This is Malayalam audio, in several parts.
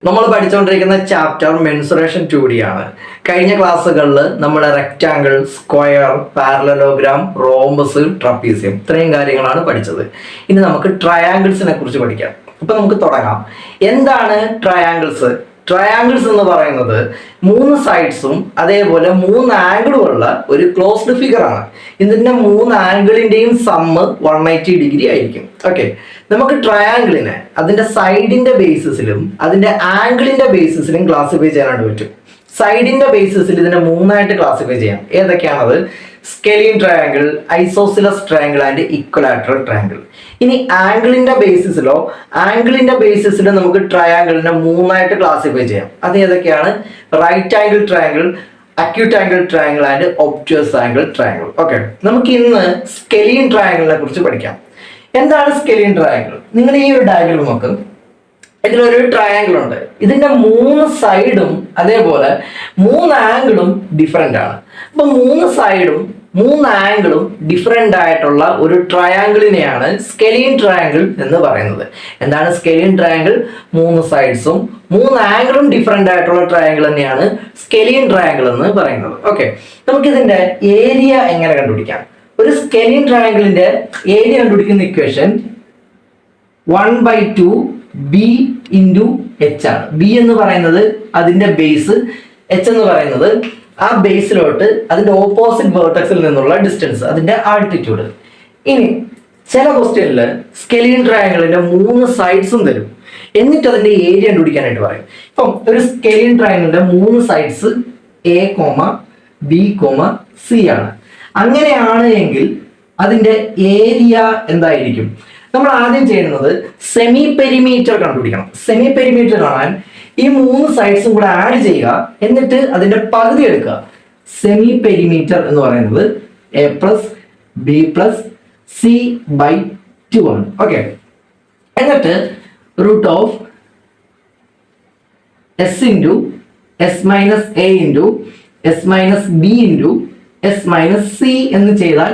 നമ്മൾ പഠിച്ചുകൊണ്ടിരിക്കുന്ന ചാപ്റ്റർ മെൻസുറേഷൻ 2D ആണ്. കഴിഞ്ഞ ക്ലാസ്സുകളിൽ നമ്മൾ rectangle, square, parallelogram, rhombus, trapezium ഇത്രയും കാര്യങ്ങളാണ് പഠിച്ചത്. ഇനി നമുക്ക് ട്രയാങ്കിൾസിനെ കുറിച്ച് പഠിക്കാം. അപ്പൊ നമുക്ക് തുടങ്ങാം. എന്താണ് ട്രയാങ്കിൾസ്? ട്രയാങ്കിൾസ് എന്ന് പറയുന്നത് 3 സൈഡ്സും അതേപോലെ 3 ആംഗിളുമുള്ള ഒരു ക്ലോസ്ഡ് ഫിഗർ ആണ്. ഇതിന്റെ 3 ആംഗിളിന്റെയും സമ്മ് 180 ഡിഗ്രി ആയിരിക്കും. ഓക്കെ, നമുക്ക് ട്രയാങ്കിളിനെ അതിന്റെ സൈഡിന്റെ ബേസിസിലും അതിന്റെ ആംഗിളിന്റെ ബേസിസിലും ക്ലാസിഫൈ ചെയ്യാനായിട്ട് പറ്റും. സൈഡിന്റെ ബേസിസിൽ ഇതിനെ 3ആയിട്ട് ക്ലാസിഫൈ ചെയ്യാം. ഏതൊക്കെയാണത്? Scalene triangle, isosceles triangle and equilateral triangle. ഇനി ആംഗിളിന്റെ ബേസിസിൽ നമുക്ക് ട്രയാങ്കിളിനെ 3ആയിട്ട് ക്ലാസിഫൈ ചെയ്യാം. അത് ഏതൊക്കെയാണ്? Right angle triangle, acute angle triangle and obtuse angle triangle. Okay, നമുക്ക് ഇന്ന് സ്കെലീൻ ട്രയാങ്കിളിനെ കുറിച്ച് പഠിക്കാം. എന്താണ് സ്കെലീൻ ട്രയാങ്കിൾ? നിങ്ങൾ ഈ ഒരു ഡയഗ്രം നോക്ക്. ഇതിലൊരു ട്രയാങ്കിൾ ഉണ്ട്. ഇതിന്റെ 3 സൈഡും അതേപോലെ 3 ആംഗിളും ഡിഫറെന്റ് ആണ്. അപ്പൊ 3 സൈഡും 3 ആംഗിളും ഡിഫറെന്റ് ആയിട്ടുള്ള ഒരു ട്രയാങ്കിളിനെയാണ് സ്കെലീൻ ട്രയാങ്കിൾ എന്ന് പറയുന്നത്. എന്താണ് സ്കെലീൻ ട്രയാങ്കിൾ? 3 സൈഡ്സും 3 ആംഗിളും ഡിഫറെന്റ് ആയിട്ടുള്ള ട്രയാങ്കിൾ തന്നെയാണ് സ്കെലീൻ ട്രയാങ്കിൾ എന്ന് പറയുന്നത്. ഓക്കെ, നമുക്കിതിന്റെ ഏരിയ എങ്ങനെ കണ്ടുപിടിക്കാം? ഒരു സ്കെലീൻ ട്രയാങ്കിളിന്റെ ഏരിയ കണ്ടുപിടിക്കുന്ന ഇക്വേഷൻ 1/2 ബി ഇൻറ്റു എച്ച് ആണ്. ബി എന്ന് പറയുന്നത് അതിന്റെ ബേസ്, എച്ച് എന്ന് പറയുന്നത് ആ ബേസിലോട്ട് അതിന്റെ ഓപ്പോസിറ്റ് വേർട്ടക്സിൽ നിന്നുള്ള ഡിസ്റ്റൻസ്, അതിന്റെ ആൾട്ടിറ്റ്യൂഡ്. ഇനി ചില ക്വസ്റ്റ്യനിൽ സ്കെലീൻ ട്രയാങ്കിളിന്റെ 3 സൈഡ്സും തരും, എന്നിട്ട് അതിന്റെ ഏരിയ കണ്ടുപിടിക്കാനായിട്ട് പറയും. ഇപ്പം ഒരു സ്കെലീൻ ട്രയാങ്കിളിന്റെ 3 സൈഡ്സ് എ, ബി, സി ആണ്. അങ്ങനെയാണ് എങ്കിൽ അതിന്റെ ഏരിയ എന്തായിരിക്കും? നമ്മൾ ആദ്യം ചെയ്യുന്നത് സെമി പെരിമീറ്റർ കണ്ടുപിടിക്കണം. സെമി പെരിമീറ്റർ കാണാൻ ഈ 3 സൈഡ്സും കൂടെ ആഡ് ചെയ്യുക, എന്നിട്ട് അതിന്റെ പകുതി എടുക്കുക. സെമി പെരിമീറ്റർ എന്ന് പറയുന്നത് A plus B plus C by 2 ആണ്. ഓക്കെ, എന്നിട്ട് root of S into S minus A into S minus B into S minus C എന്ന് ചെയ്താൽ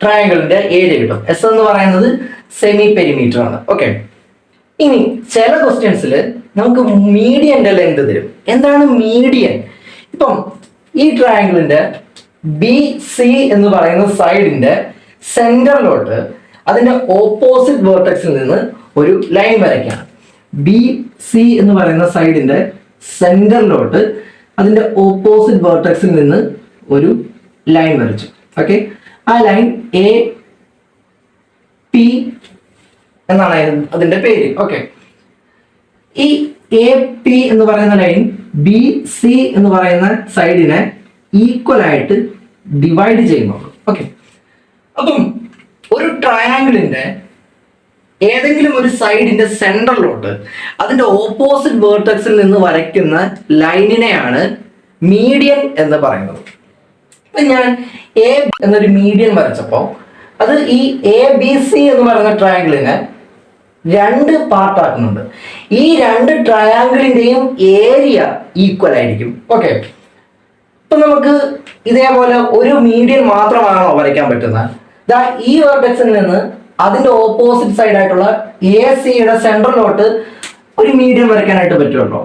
ട്രയാങ്കിളിന്റെ ഏരിയ കിട്ടും. എസ് എന്ന് പറയുന്നത് സെമി പെരിമീറ്റർ ആണ്. ഓക്കെ, ഇനി ചില ക്വസ്റ്റ്യൻസിൽ നമുക്ക് മീഡിയന്റെ ലെങ്ത് തരും. എന്താണ് മീഡിയൻ? ഇപ്പം ഈ ട്രയാങ്കിളിന്റെ ബി സി എന്ന് പറയുന്ന സൈഡിന്റെ സെന്ററിലോട്ട് അതിന്റെ ഓപ്പോസിറ്റ് വേർട്ടക്സിൽ നിന്ന് ഒരു ലൈൻ വരയ്ക്കാം. ബി സി എന്ന് പറയുന്ന സൈഡിന്റെ സെന്ററിലോട്ട് അതിന്റെ ഓപ്പോസിറ്റ് വേർട്ടക്സിൽ നിന്ന് ഒരു ലൈൻ വരച്ചു. ഓക്കെ, ആ ലൈൻ എ പി എന്നാണ് അതിന്റെ പേര്. ഓക്കെ, ഈ എ പി എന്ന് പറയുന്ന ലൈൻ ബി സി എന്ന് പറയുന്ന സൈഡിനെ ഈക്വൽ ആയിട്ട് ഡിവൈഡ് ചെയ്യുന്നുള്ളൂ. ഓക്കെ, അപ്പം ഒരു ട്രയാങ്കിളിന്റെ ഏതെങ്കിലും ഒരു സൈഡിന്റെ സെന്ററിലോട്ട് അതിന്റെ ഓപ്പോസിറ്റ് വേർട്ടക്സിൽ നിന്ന് വരയ്ക്കുന്ന ലൈനിനെയാണ് മീഡിയൻ എന്ന് പറയുന്നത്. ഇപ്പൊ ഞാൻ എ എന്നൊരു മീഡിയൻ വരച്ചപ്പോ അത് ഈ എ ബി സി എന്ന് പറയുന്ന ട്രയാങ്കിളിനെ 2 പാർട്ടാക്കുന്നുണ്ട്. ഈ 2 ട്രയാങ്കിളിന്റെയും ഏരിയ ഈക്വൽ ആയിരിക്കും. ഓക്കെ, ഇപ്പൊ നമുക്ക് ഇതേപോലെ ഒരു മീഡിയൻ മാത്രമാണോ വരയ്ക്കാൻ പറ്റുന്നത്? ഈ വെർട്ടെക്സിൽ നിന്ന് അതിന്റെ ഓപ്പോസിറ്റ് സൈഡ് ആയിട്ടുള്ള എ സിയുടെ സെന്ററിലോട്ട് ഒരു മീഡിയൻ വരയ്ക്കാനായിട്ട് പറ്റുമല്ലോ.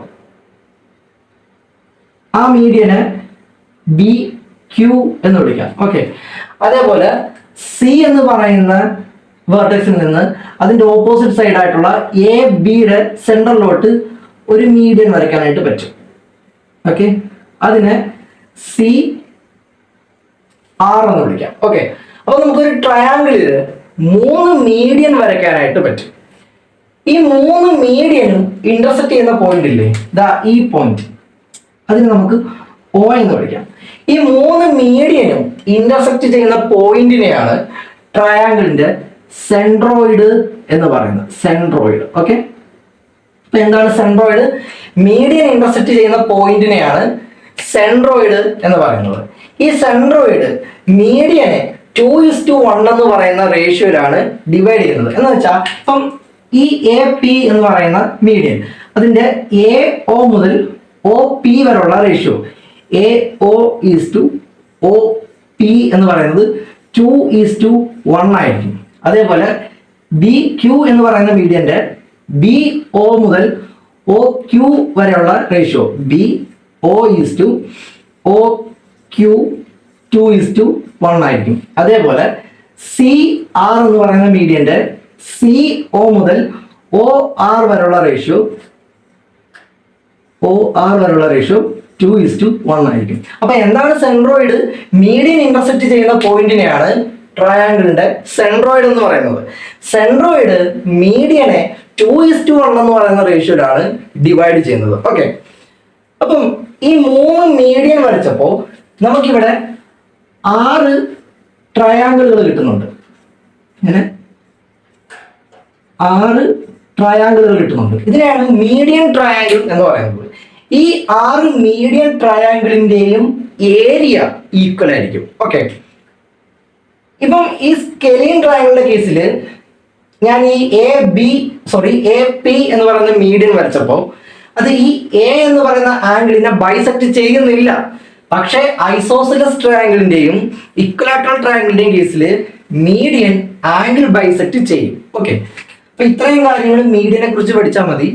ആ മീഡിയനെ ബി ക്യൂ എന്ന് വിളിക്കാം. ഓക്കെ, അതേപോലെ സി എന്ന് പറയുന്ന വെർട്ടെക്സിൽ നിന്ന് അതിന്റെ ഓപ്പോസിറ്റ് സൈഡ് ആയിട്ടുള്ള എ ബിയുടെ സെന്ററിലോട്ട് ഒരു മീഡിയൻ വരയ്ക്കാനായിട്ട് പറ്റും. ഓക്കെ, അതിനെ സി ആർ എന്ന് വിളിക്കാം. ഓക്കെ, അപ്പൊ നമുക്കൊരു ട്രയാങ്കിളിൽ 3 മീഡിയൻ വരയ്ക്കാനായിട്ട് പറ്റും. ഈ 3 മീഡിയനും ഇന്റർസെക്ട് ചെയ്യുന്ന പോയിന്റ് ഇല്ലേ, ഈ പോയിന്റ്, അതിന് നമുക്ക് O എന്ന് വിളിക്കാം. ഈ 3 മീഡിയനും ഇന്റർസെക്ട് ചെയ്യുന്ന പോയിന്റിനെയാണ് ട്രയാങ്കിളിന്റെ സെൻട്രോയിഡ് എന്ന് പറയുന്നത്. സെൻട്രോയിഡ്. ഓക്കെ, ഇപ്പൊ എന്താണ് സെൻട്രോയിഡ്? മീഡിയൻ ഇന്റർസെക്ട് ചെയ്യുന്ന പോയിന്റിനെയാണ് സെൻട്രോയിഡ് എന്ന് പറയുന്നത്. ഈ സെൻട്രോയിഡ് മീഡിയനെ 2:1 എന്ന് പറയുന്ന റേഷ്യോയിലാണ് ഡിവൈഡ് ചെയ്യുന്നത്. എന്ന് വെച്ചാൽ ഇപ്പം ഈ എ പി എന്ന് പറയുന്ന മീഡിയൻ, അതിന്റെ എ ഒ മുതൽ ഒ പി വരെയുള്ള റേഷ്യോ AO:OP എന്ന് പറയുന്നത് 2:1 ആയിരിക്കും. അതേപോലെ BQ എന്ന് പറയുന്ന മീഡിയന്റെ BO മുതൽ ഒ ക്യു വരെയുള്ള ratio B O is to O Q 2:1 ആയിരിക്കും. അതേപോലെ സി ആർ എന്ന് പറയുന്ന മീഡിയന്റെ സി ഒ മുതൽ ഒ ആർ വരെയുള്ള റേഷ്യോ 2:1 ആയിരിക്കും. അപ്പൊ എന്താണ് സെൻട്രോയിഡ്? മീഡിയൻ ഇന്റർസെക്ട് ചെയ്യുന്ന പോയിന്റിനെയാണ് ട്രയാങ്കിളിന്റെ സെൻട്രോയിഡ് എന്ന് പറയുന്നത്. സെൻട്രോയിഡ് മീഡിയനെ 2:1 എന്ന് പറയുന്ന റേഷ്യോയിലാണ് ഡിവൈഡ് ചെയ്യുന്നത്. ഓക്കെ, അപ്പം ഈ 3 മീഡിയൻ വരച്ചപ്പോൾ നമുക്കിവിടെ 6 ട്രയാങ്കിളുകൾ കിട്ടുന്നുണ്ട്. ഇങ്ങനെ 6 ട്രയാങ്കിളുകൾ കിട്ടുന്നുണ്ട്. ഇതിനെയാണ് മീഡിയൻ ട്രയാങ്കിൾ എന്ന് പറയുന്നത്. ഈ 6 മീഡിയൻ ട്രയാങ്കിളിന്റെയും ഏരിയ ഈക്വൽ ആയിരിക്കും. ഓക്കെ, ഇപ്പം ഈ സ്കെലീൻ ട്രയാങ്കിളിന്റെ കേസിൽ ഞാൻ ഈ എ പി എന്ന് പറയുന്ന മീഡിയൻ വരച്ചപ്പോൾ അത് ഈ എ എന്ന് പറയുന്ന ആംഗിളിനെ ബൈസെക്ട് ചെയ്യുന്നില്ല. പക്ഷേ ഐസോസിലസ് ട്രയാങ്കിളിന്റെയും ഇക്വലാറ്ററൽ ട്രയാങ്കിളിന്റെയും കേസിൽ മീഡിയൻ ആംഗിൾ ബൈസെക്ട് ചെയ്യും. ഓക്കെ, അപ്പൊ ഇത്രയും കാര്യങ്ങൾ മീഡിയനെ കുറിച്ച് പഠിച്ചാൽ മതി.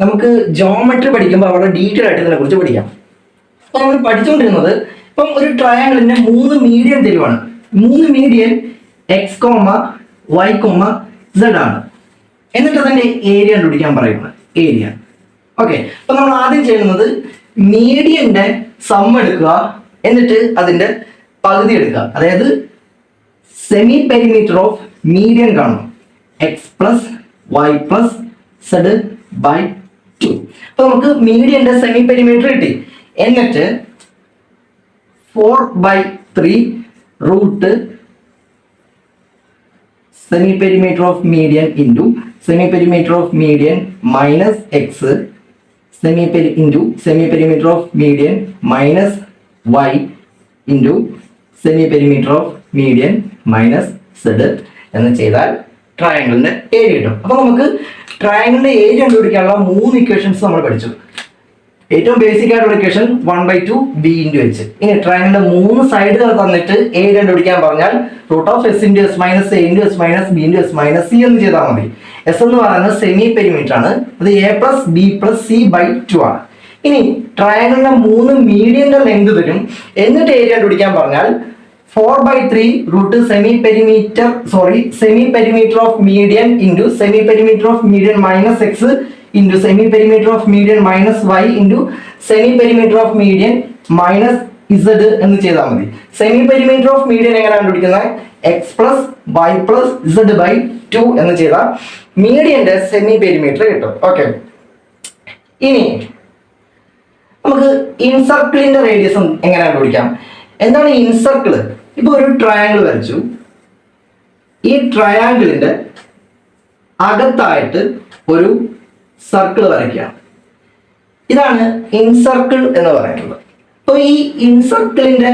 നമുക്ക് ജോമെട്രി പഠിക്കുമ്പോൾ അവിടെ ഡീറ്റെയിൽ ആയിട്ട് ഇതിനെ കുറിച്ച് പഠിക്കാം. അപ്പൊ നമ്മൾ പഠിച്ചുകൊണ്ടിരുന്നത് ഇപ്പം ഒരു ട്രയാങ്കിളിന്റെ 3 മീഡിയൻ തരുവാണ്. 3 median X comma Y comma Z ആണ്. എന്നിട്ട് അതിന്റെ ഏരിയ കണ്ടുപിടിക്കാൻ പറയുന്നത് ഏരിയ. ഓക്കെ, അപ്പൊ നമ്മൾ ആദ്യം ചെയ്യുന്നത് മീഡിയന്റെ സം എടുക്കുക, എന്നിട്ട് അതിന്റെ പകുതി എടുക്കുക. അതായത് സെമി പെരിമീറ്റർ ഓഫ് മീഡിയൻ കാണണം. X plus Y plus Z by 2. അപ്പൊ നമുക്ക് മീഡിയന്റെ സെമി പെരിമീറ്റർ കിട്ടി. എന്നിട്ട് 4/3 root semi perimeter of median into semi perimeter of median minus X semi perimeter of median minus Y into semi perimeter of median minus Z എന്ന് ചെയ്താൽ ട്രയാങ്കിളിന്റെ ഏരിയ കിട്ടും. അപ്പൊ നമുക്ക് ട്രയാങ്കിളിന്റെ ഏരിയ കണ്ടുപിടിക്കാനുള്ള 3 ഇക്വേഷൻസ് നമ്മൾ പഠിച്ചു. ഏറ്റവും ബേസിക് ആയിട്ടുള്ള ഇക്വേഷൻ 1/2 b ഇൻറ്റു എച്ച്. ഇനി ട്രയാങ്കിളിന്റെ 3 സൈഡുകൾ തന്നിട്ട് ഏരിയ കണ്ടുപിടിക്കാൻ പറഞ്ഞാൽ √(s × s - a × s - b × s - c) എന്ന് ചെയ്താൽ മതി. എസ് എന്ന് പറയുന്നത് സെമി പെരിമീറ്റർ ആണ്. അത് a + b + c/2 ആണ്. ഇനി ട്രയാങ്കിളിന്റെ 3 മീഡിയന്റെ ലെങ്ത് തരും. എന്നിട്ട് ഏരിയ കണ്ടുപിടിക്കാൻ പറഞ്ഞാൽ 4/3 root semi perimeter of median into semi perimeter of median minus X into semi perimeter of median minus Y into semi perimeter of median minus Z എന്ന് ചെയ്താൽ മതി. സെമി പെരിമീറ്റർ ഓഫ് മീഡിയൻ എങ്ങനെ കണ്ടുപിടിക്കുന്നത്? X plus Y plus Z by 2 എന്ന് ചെയ്താൽ മീഡിയന്റെ സെമി പെരിമീറ്റർ കിട്ടും. ഓക്കെ, ഇനി നമുക്ക് ഇൻസർക്കിളിന്റെ റേഡിയസ് എങ്ങനെ കണ്ടുപിടിക്കാം? എന്താണ് ഇൻസർക്കിൾ? ഇപ്പൊ ഒരു ട്രയാങ്കിൾ വരച്ചു. ഈ ട്രയാങ്കിളിന്റെ അകത്തായിട്ട് ഒരു സർക്കിൾ വരയ്ക്കുകയാണ്. ഇതാണ് ഇൻസർക്കിൾ എന്ന് പറയുന്നത്. അപ്പൊ ഈ ഇൻസർക്കിളിന്റെ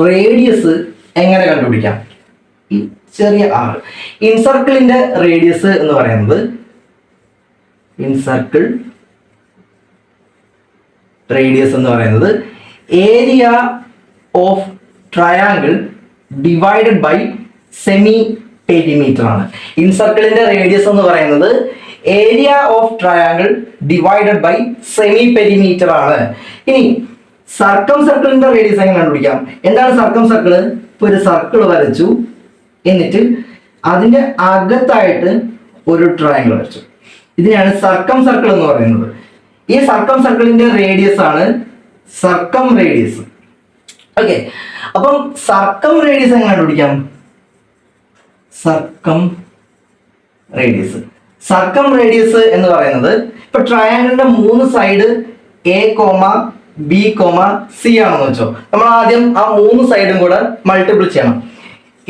റേഡിയസ് എങ്ങനെ കണ്ടുപിടിക്കാം? ഈ ചെറിയ ആൾ ഇൻസർക്കിളിന്റെ റേഡിയസ് എന്ന് പറയുന്നത് area of triangle divided by semi perimeter ആണ്. ഇൻസർക്കിളിന്റെ റേഡിയസ് എന്ന് പറയുന്നത് area of triangle divided by semi perimeter ആണ്. ഇനി സർക്കം സർക്കിളിന്റെ റേഡിയസ് എങ്ങനെ കണ്ടുപിടിക്കാം? എന്താണ് സർക്കം സർക്കിള്? ഇപ്പൊ ഒരു സർക്കിൾ വരച്ചു, എന്നിട്ട് അതിന്റെ അകത്തായിട്ട് ഒരു ട്രയാങ്കിൾ വരച്ചു. ഇതിനാണ് സർക്കം സർക്കിൾ എന്ന് പറയുന്നത്. ഈ സർക്കം സർക്കിളിന്റെ റേഡിയസ് ആണ് സർക്കം റേഡിയസ്. ഓക്കെ, അപ്പം സർക്കം റേഡിയസ് എങ്ങനെ കണ്ടുപിടിക്കാം? സർക്കം റേഡിയസ് എന്ന് പറയുന്നത് ഇപ്പൊ ട്രയാങ്കിളിന്റെ 3 side A comma B comma C ആണെന്ന് വെച്ചോ. നമ്മൾ ആദ്യം ആ 3 സൈഡും കൂടെ മൾട്ടിപ്പിൾ ചെയ്യണം.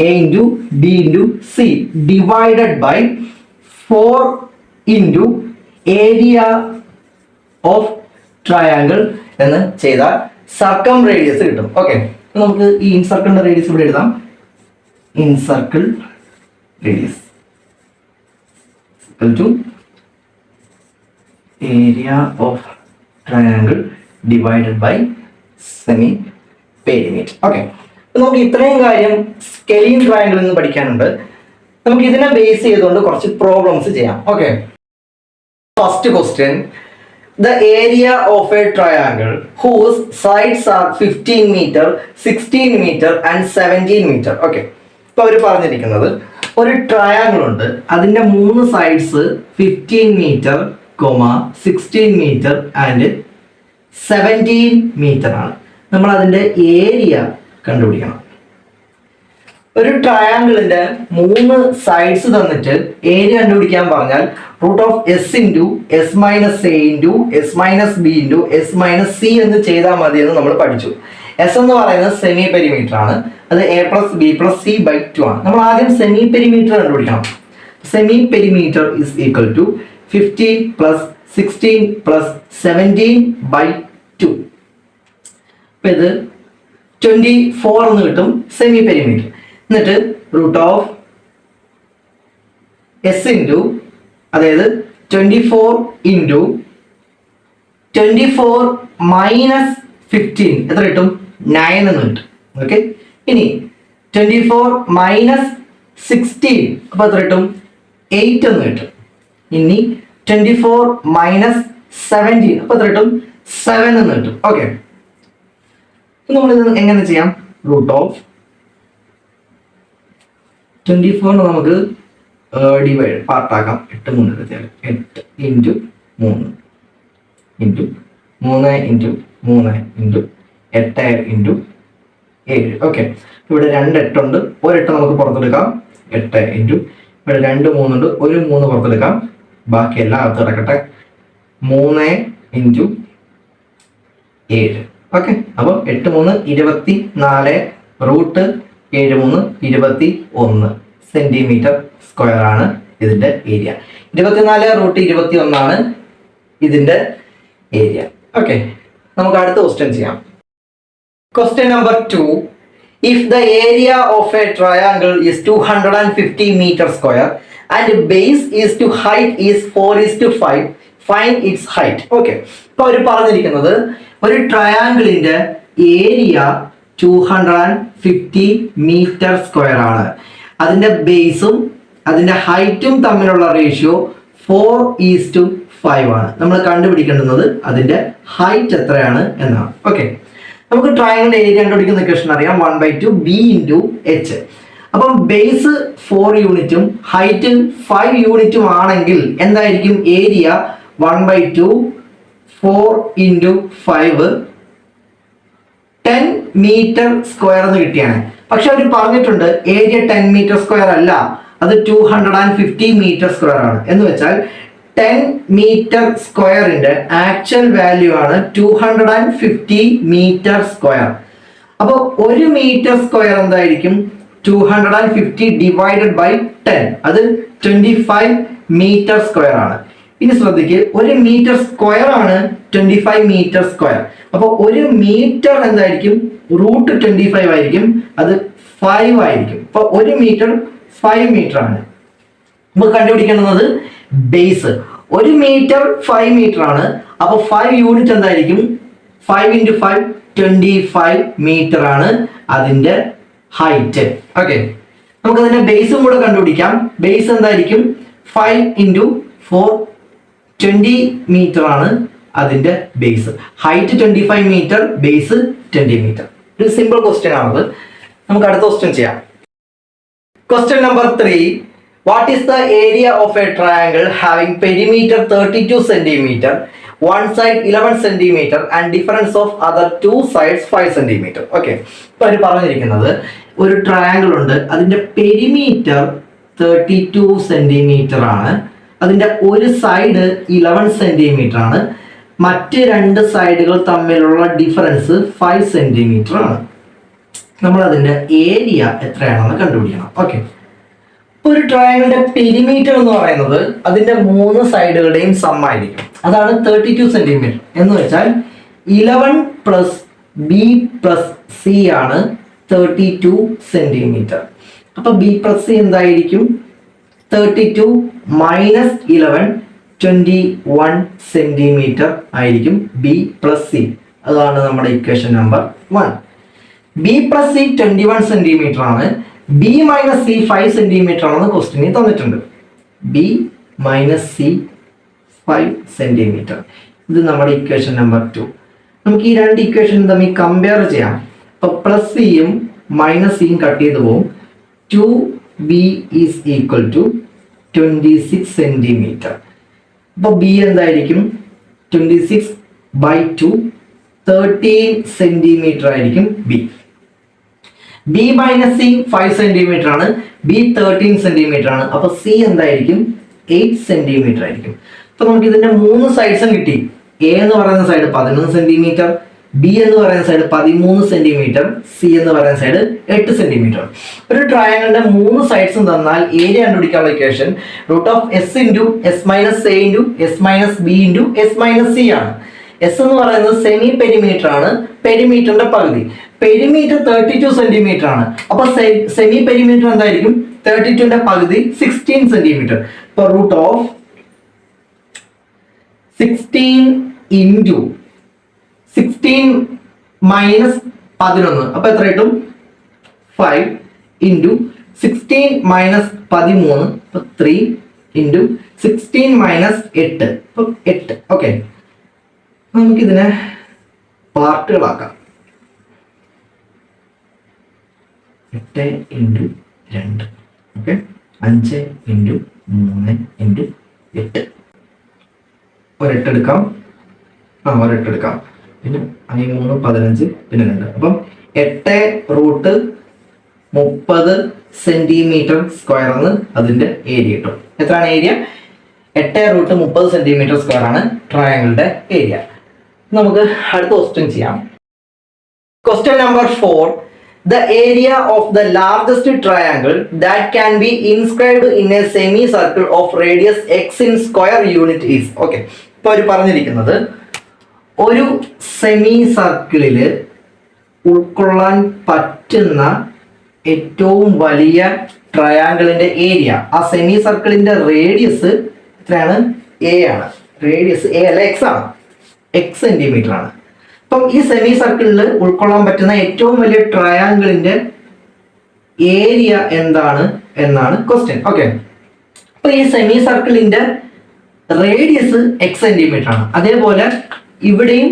A into B into C divided by 4 into area of triangle എന്ന് ചെയ്താൽ സർക്കം റേഡിയസ് കിട്ടും. ഓക്കെ, നമുക്ക് ഈ ഇൻസർക്കിളിന്റെ റേഡിയസ് ഇവിടെ എഴുതാം. Incircle radius equal to area of triangle divided by semi perimeter. Okay, നമുക്ക് ഇത്രയും കാര്യം സ്കെലീൻ ട്രയാങ്കിളിൽ നിന്ന് പഠിക്കാനുണ്ട്. നമുക്ക് ഇതിനെ ബേസ് ചെയ്തുകൊണ്ട് കുറച്ച് പ്രോബ്ലംസ് ചെയ്യാം. Okay, first question, the area of a triangle whose sides are 15 meter, 16 meter and 17 meter. Okay. ഇപ്പോൾ അവർ പറഞ്ഞിരിക്കുന്നത് ഒരു ട്രയാങ്കിൾ ഉണ്ട്, അതിന്റെ 3 sides 15 metre, 16 metre and 17 metre ആണ്. നമ്മൾ അതിന്റെ ഏരിയ കണ്ടുപിടിക്കണം. ഒരു ട്രയാങ്കിളിന്റെ 3 സൈഡ്സ് തന്നിട്ട് ഏരിയ കണ്ടുപിടിക്കാൻ പറഞ്ഞാൽ root of S into S minus A into S minus B into S minus C എന്ന് ചെയ്താൽ മതി എന്ന് നമ്മൾ പഠിച്ചു. എസ് എന്ന് പറയുന്നത് സെമി പെരിമീറ്റർ ആണ്, അത് A plus B plus C by 2 ആണ്. നമ്മൾ ആദ്യം സെമി പെരിമീറ്റർ കണ്ടുപിടിക്കണം. Semi perimeter is equal to 15 plus 16 plus 17 by 2. അപ്പൊ ഇത് 24 എന്ന് കിട്ടും സെമി പെരിമീറ്റർ. എന്നിട്ട് റൂട്ട് ഓഫ് എസ് ഇൻറ്റു, അതായത് 24 ഇൻറ്റു 24 മൈനസ് 15 എത്ര കിട്ടും? 9 എന്ന് കിട്ടും. ഓക്കെ. ഇനി 24 മൈനസ് 16 അപ്പൊ എത്ര കിട്ടും? 8 എന്ന് കിട്ടും. ഇനി 24 മൈനസ് 17 അപ്പൊ എത്ര കിട്ടും? 7 എന്ന് കിട്ടും. ഓക്കെ. നമ്മളിത് എങ്ങനെ ചെയ്യാം? റൂട്ട് ഓഫ് 24 നമുക്ക് ഡിവൈഡ് പാർട്ടാക്കാം. 8 3 8 into 3 into 3 into 3 into 8 into 7. Okay. ഇവിടെ 2 8 ഉണ്ട്, ഒരു 8 നമുക്ക് പുറത്തെടുക്കാം. 8 ഇൻറ്റു ഇവിടെ 2 3 ഉണ്ട്, ഒരു 3 പുറത്തെടുക്കാം. ബാക്കി എല്ലാം അകത്ത് കിടക്കട്ടെ. 3 ഇൻറ്റു 7. ഓക്കെ. അപ്പോൾ 8 3 24 റൂട്ട് 7 3 21 സെന്റിമീറ്റർ സ്ക്വയർ ആണ് ഇതിന്റെ ഏരിയ. 24 റൂട്ട് 21 ആണ് ഇതിന്റെ ഏരിയ. ഓക്കെ. നമുക്ക് അടുത്ത ക്വസ്റ്റ്യൻ ചെയ്യാം. Question number 2. If the area of a triangle is 250 meter square and base is to height is 4:5, find its height. Okay. ഇപ്പൊ അവർ പറഞ്ഞിരിക്കുന്നത് ഒരു ട്രയാങ്കിളിന്റെ ഏരിയ 250 മീറ്റർ സ്ക്വയർ ആണ്. അതിന്റെ ബേസും അതിന്റെ ഹൈറ്റും തമ്മിലുള്ള റേഷ്യോ 4:5 ആണ്. നമ്മൾ കണ്ടുപിടിക്കേണ്ടുന്നത് അതിന്റെ ഹൈറ്റ് എത്രയാണ് എന്നാണ്. ഓക്കെ. നമുക്ക് ട്രയാങ്കിളിന്റെ ഏരിയ കണ്ടുപിടിക്കുന്ന ഇക്വേഷൻ അറിയാം. 1/2 b ഇൻറ്റു എച്ച്. അപ്പം ബേസ് 4 യൂണിറ്റും ഹൈറ്റ് 5 യൂണിറ്റും ആണെങ്കിൽ എന്തായിരിക്കും ഏരിയ? 1/2 4 ഇൻറ്റു 5 10 മീറ്റർ സ്ക്വയർ എന്ന് കിട്ടിയാണ്. പക്ഷെ അവർ പറഞ്ഞിട്ടുണ്ട് ഏരിയ 10 മീറ്റർ സ്ക്വയർ അല്ല, അത് 250 മീറ്റർ സ്ക്വയർ ആണ്. എന്ന് വെച്ചാൽ 10 മീറ്റർ സ്ക്വയറിന്റെ ആക്ച്വൽ വാല്യൂ ആണ് 250 മീറ്റർ സ്ക്വയർ. അപ്പോൾ 1 മീറ്റർ സ്ക്വയർ എന്തായിരിക്കും? 250 ഡിവൈഡഡ് ബൈ 10, അത് 25 മീറ്റർ സ്ക്വയർ ആണ്. ഇനി ശ്രദ്ധിക്കുക, 1 മീറ്റർ സ്ക്വയർ ആണ് 25 മീറ്റർ സ്ക്വയർ. അപ്പോൾ 1 മീറ്റർ എന്തായിരിക്കും? റൂട്ട് 25 ആയിരിക്കും, അത് 5 ആയിരിക്കും. അപ്പോൾ 1 മീറ്റർ 5 മീറ്റർ ആണ്. നമുക്ക് കണ്ടുപിടിക്കേണ്ടത് ബേസ്. 1 മീറ്റർ 5 മീറ്റർ ആണ്. അപ്പോൾ 5 യൂണിറ്റ് എന്തായിരിക്കും? 5 ഇൻറ്റു 5 25 മീറ്റർ ആണ് അതിന്റെ ഹൈറ്റ്. ഓക്കെ. നമുക്ക് അതിന്റെ ബേസും കൂടെ കണ്ടുപിടിക്കാം. ബേസ് എന്തായിരിക്കും? 5 ഇൻറ്റു 4 20 മീറ്റർ ആണ് അതിന്റെ base. Height 25 metre, base 20 metre. ഒരു സിമ്പിൾ ക്വസ്റ്റ്യൻ ആണത്. നമുക്ക് അടുത്ത ക്വസ്റ്റ്യൻ ചെയ്യാം. Question number 3. What is the area of a triangle having perimeter 32 centimeter, one side 11 centimeter and difference of other two sides 5 centimeter? Okay. ഇപ്പൊ അവർ പറഞ്ഞിരിക്കുന്നത് ഒരു ട്രയാങ്കിൾ ഉണ്ട്, അതിന്റെ പെരിമീറ്റർ 32 സെന്റിമീറ്റർ ആണ്, അതിന്റെ ഒരു സൈഡ് 11 സെന്റിമീറ്റർ ആണ്, മറ്റ് 2 സൈഡുകൾ തമ്മിലുള്ള ഡിഫറൻസ് 5 സെന്റിമീറ്റർ ആണ്. നമ്മൾ അതിന്റെ ഏരിയ എത്രയാണെന്ന് കണ്ടുപിടിക്കണം. ഓക്കെ. ഒരു ട്രയാങ്കിളിന്റെ പെരിമീറ്റർ എന്ന് പറയുന്നത് അതിന്റെ 3 സൈഡുകളുടെയും സം ആയിരിക്കും. അതാണ് 32 സെന്റിമീറ്റർ. എന്ന് വെച്ചാൽ 11 പ്ലസ് ബി പ്ലസ് സി ആണ് 32 സെന്റിമീറ്റർ. അപ്പൊ ബി പ്ലസ് സി എന്തായിരിക്കും? 32 മൈനസ് 11 21 സെന്റിമീറ്റർ ആയിരിക്കും ബി പ്ലസ് സി. അതാണ് നമ്മുടെ equation number 1. B plus C 21 centimetre ആണ്. ബി മൈനസ് സി 5 സെന്റിമീറ്റർ ആണെന്ന് ക്വസ്റ്റ്യനിൽ തന്നിട്ടുണ്ട്. B minus C 5 centimetre. ഇത് നമ്മുടെ ഇക്വേഷൻ നമ്പർ 2. നമുക്ക് ഈ രണ്ട് ഇക്വേഷൻ തമ്മിൽ കമ്പയർ ചെയ്യാം. അപ്പോൾ പ്ലസ് സിയും മൈനസ് സിയും കട്ട് ചെയ്ത് പോകും. 2b is equal to 26 centimetre. അപ്പോൾ ബി എന്തായിരിക്കും? 26/2 13 സെന്റിമീറ്റർ ആയിരിക്കും B. B minus C 5 centimetre ആണ്, ബി 13 സെന്റിമീറ്റർ ആണ്. അപ്പൊ സി എന്തായിരിക്കും? 8 സെന്റിമീറ്റർ ആയിരിക്കും. അപ്പൊ നമുക്ക് ഇതിന്റെ 3 സൈഡ്സും കിട്ടി. എ എന്ന് പറയുന്ന സൈഡ് 11 സെന്റിമീറ്റർ, ബി എന്ന് പറയുന്ന സൈഡ് 13 സെന്റിമീറ്റർ, സി എന്ന് പറയുന്ന സൈഡ് 8 സെന്റിമീറ്റർ. ഒരു ട്രയാങ്കിളിന്റെ 3 സൈഡ്സും തന്നാൽ ഏരിയ കണ്ടുപിടിക്കാനുള്ള equation √(s × s - a × s - b × s - c ആണ്. എസ് എന്ന് പറയുന്നത് സെമി പെരിമീറ്റർ ആണ്, പെരിമീറ്ററിന്റെ പകുതി. പെരിമീറ്റർ 32 സെന്റിമീറ്റർ ആണ്. അപ്പൊ സെമി പെരിമീറ്റർ എന്തായിരിക്കും? 32ന്റെ പകുതി 16 സെന്റിമീറ്റർ. അപ്പൊ √16 × 16 മൈനസ് 11. അപ്പൊ എത്ര കിട്ടും? 5 × 16 മൈനസ് 13. അപ്പൊ 3 × 16 മൈനസ് 8. അപ്പൊ 8. ഓക്കെ, നമുക്കിതിനെ പാർട്ടുകളാക്കാം. 8 × 2. ഓക്കെ, 5 × 3 × 8. ഒരെട്ട് എടുക്കാം. ഒരെട്ട് എടുക്കാം. പിന്നെ 3 15 പിന്നെ 2. അപ്പം 8√30 സെന്റിമീറ്റർ സ്ക്വയർ ആണ് അതിന്റെ ഏരിയ കിട്ടും. എത്രയാണ് ഏരിയ? 8√30 സെന്റിമീറ്റർ സ്ക്വയർ ആണ് ട്രയാങ്കിളിന്റെ ഏരിയ. നമുക്ക് അടുത്ത ക്വസ്റ്റ്യൻ ചെയ്യാം. Question number 4. The area of the largest triangle that can be inscribed in a semicircle of radius x in square unit is. Okay, ഇപ്പോൾ അവർ പറഞ്ഞിരിക്കുന്നത് ഒരു സെമി സർക്കിളില് ഉൾക്കൊള്ളാൻ പറ്റുന്ന ഏറ്റവും വലിയ ട്രയാങ്കിളിന്റെ ഏരിയ. ആ സെമി സർക്കിളിന്റെ റേഡിയസ് എത്രയാണ്? എ ആണ്. റേഡിയസ് എ അല്ല, എക്സ് ആണ്. എക്സ് സെന്റിമീറ്റർ ആണ്. അപ്പം ഈ സെമി സർക്കിളിൽ ഉൾക്കൊള്ളാൻ പറ്റുന്ന ഏറ്റവും വലിയ ട്രയാങ്കിളിന്റെ ഏരിയ എന്താണ് എന്നാണ് ക്വസ്റ്റ്യൻ. ഓക്കെ, അപ്പൊ ഈ സെമി സർക്കിളിന്റെ റേഡിയസ് എക്സ് സെന്റിമീറ്റർ ആണ്. അതേപോലെ ഇവിടെയും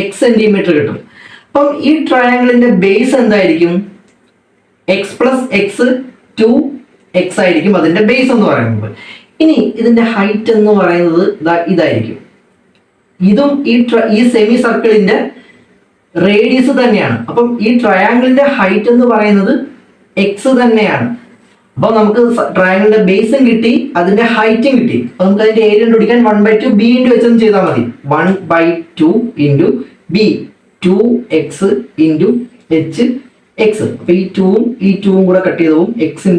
എക്സ് സെന്റിമീറ്റർ കിട്ടും. അപ്പം ഈ ട്രയാങ്കിളിന്റെ ബേസ് എന്തായിരിക്കും? എക്സ് പ്ലസ് എക്സ് 2x ആയിരിക്കും അതിന്റെ ബേസ് എന്ന് പറയുന്നത്. ഇനി ഇതിന്റെ ഹൈറ്റ് എന്ന് പറയുന്നത് ഇതായിരിക്കും. ഇതും ഈ സെമി സർക്കിളിന്റെ റേഡിയസ് തന്നെയാണ്. അപ്പം ഈ ട്രയാങ്കിളിന്റെ ഹൈറ്റ് എന്ന് പറയുന്നത് എക്സ് തന്നെയാണ്. അപ്പൊ നമുക്ക് ട്രയാങ്കിളിന്റെ ബേസും കിട്ടി, അതിന്റെ ഹൈറ്റും കിട്ടി. അപ്പൊ നമുക്ക് അതിന്റെ ഏരിയ കണ്ടുപിടിക്കാൻ 1/2 b × h എന്ന് ചെയ്താൽ മതി. 1/2 × b 2x × h x. അപ്പൊ ഈ 2ഉം കൂടെ കട്ട് ചെയ്ത് പോകും. x ×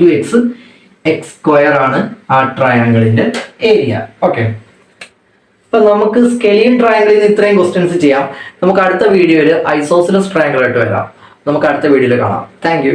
x സ്ക്വയർ ആണ് ആ ട്രയാങ്കിളിന്റെ ഏരിയ. ഓക്കെ, അപ്പൊ നമുക്ക് സ്കെലിയൻ ട്രയാങ്കിളിൽ നിന്ന് ഇത്രയും ക്വസ്റ്റ്യൻസ് ചെയ്യാം. നമുക്ക് അടുത്ത വീഡിയോയിൽ ഐസോസിലസ് ട്രയാങ്കിൾ ആയിട്ട് വരാം. നമുക്ക് അടുത്ത വീഡിയോയിൽ കാണാം. Thank you.